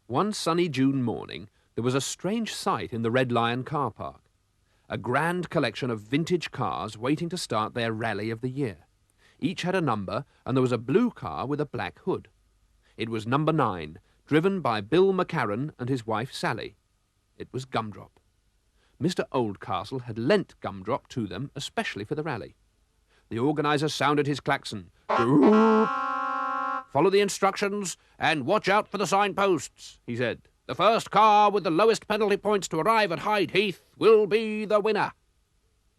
One sunny June morning, there was a strange sight in the Red Lion car park. A grand collection of vintage cars waiting to start their rally of the year. Each had a number, and there was a blue car with a black hood. It was number 9, driven by Bill McCarran and his wife Sally. It was Gumdrop. Mr. Oldcastle had lent Gumdrop to them especially for the rally. The organiser sounded his klaxon. "Follow the instructions and watch out for the signposts," he said. "The first car with the lowest penalty points to arrive at Hyde Heath will be the winner."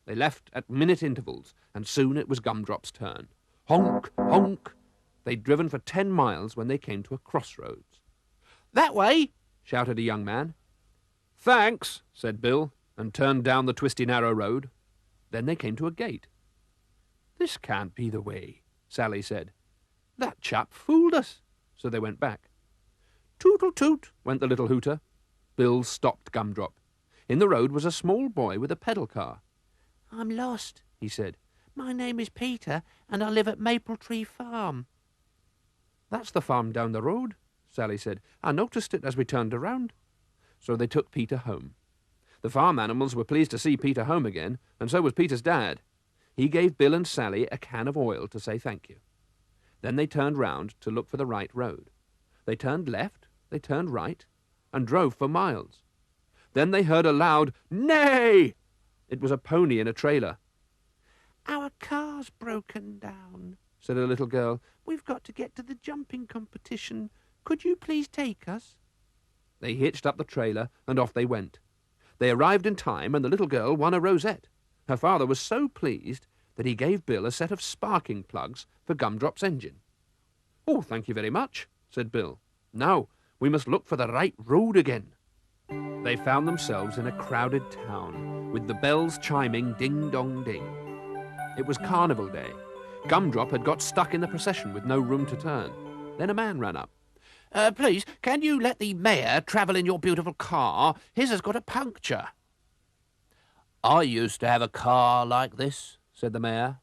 They left at minute intervals, and soon it was Gumdrop's turn. Honk, honk. They'd driven for 10 miles when they came to a crossroads. "That way," shouted a young man. "Thanks," said Bill, and turned down the twisty narrow road. Then they came to a gate. "This can't be the way," Sally said. "That chap fooled us." So they went back. Tootle-toot went the little hooter. Bill stopped Gumdrop. In the road was a small boy with a pedal car. "I'm lost," he said. "My name is Peter, and I live at Maple Tree Farm." "That's the farm down the road," Sally said. "I noticed it as we turned around." So they took Peter home. The farm animals were pleased to see Peter home again, and so was Peter's dad. He gave Bill and Sally a can of oil to say thank you. Then they turned round to look for the right road. They turned left, they turned right, and drove for miles. Then they heard a loud neigh. It was a pony in a trailer. "Our car's broken down," said a little girl. "We've got to get to the jumping competition. Could you please take us?" They hitched up the trailer, and off they went. They arrived in time, and the little girl won a rosette. Her father was so pleased that he gave Bill a set of sparking plugs for Gumdrop's engine. "Oh, thank you very much," said Bill. "Now we must look for the right road again." They found themselves in a crowded town, with the bells chiming ding-dong-ding. It was Carnival Day. Gumdrop had got stuck in the procession with no room to turn. Then a man ran up. "Please, can you let the mayor travel in your beautiful car? His has got a puncture." "I used to have a car like this," said the mayor.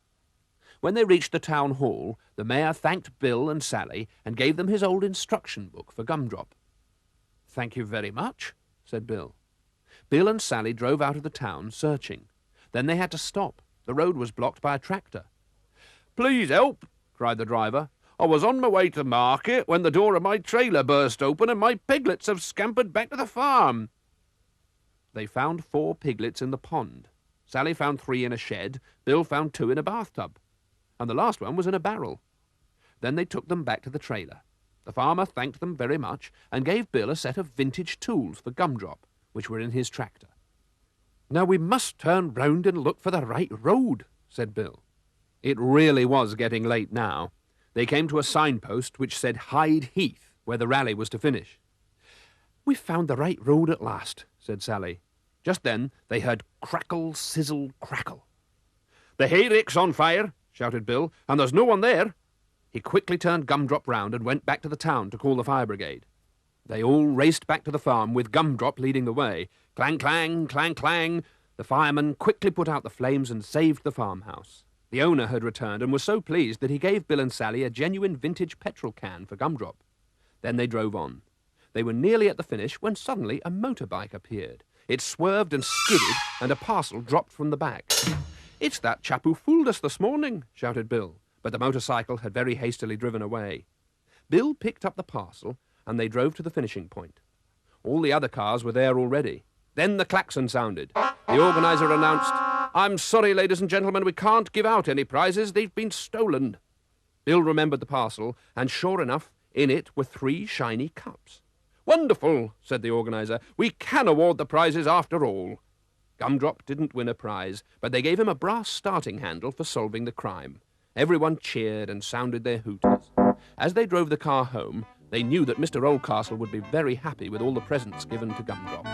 When they reached the town hall, the mayor thanked Bill and Sally and gave them his old instruction book for Gumdrop. "Thank you very much," said Bill. Bill and Sally drove out of the town searching. Then they had to stop. The road was blocked by a tractor. "Please help," cried the driver. "I was on my way to market when the door of my trailer burst open and my piglets have scampered back to the farm." They found 4 piglets in the pond. Sally found 3 in a shed. Bill found 2 in a bathtub. And the last one was in a barrel. Then they took them back to the trailer. The farmer thanked them very much and gave Bill a set of vintage tools for Gumdrop, which were in his tractor. "Now we must turn round and look for the right road," said Bill. It really was getting late now. They came to a signpost which said Hyde Heath, where the rally was to finish. "We've found the right road at last," said Sally. Just then they heard crackle, sizzle, crackle. "The hayrick's on fire," shouted Bill, "and there's no one there." He quickly turned Gumdrop round and went back to the town to call the fire brigade. They all raced back to the farm, with Gumdrop leading the way. Clang, clang, clang, clang. The firemen quickly put out the flames and saved the farmhouse. The owner had returned and was so pleased that he gave Bill and Sally a genuine vintage petrol can for Gumdrop. Then they drove on. They were nearly at the finish when suddenly a motorbike appeared. It swerved and skidded, and a parcel dropped from the back. "It's that chap who fooled us this morning," shouted Bill, but the motorcycle had very hastily driven away. Bill picked up the parcel, and they drove to the finishing point. All the other cars were there already. Then the klaxon sounded. The organiser announced, "I'm sorry, ladies and gentlemen, we can't give out any prizes. They've been stolen." Bill remembered the parcel, and sure enough, in it were 3 shiny cups. "Wonderful," said the organiser. "We can award the prizes after all." Gumdrop didn't win a prize, but they gave him a brass starting handle for solving the crime. Everyone cheered and sounded their hooters. As they drove the car home, they knew that Mr. Oldcastle would be very happy with all the presents given to Gumdrop.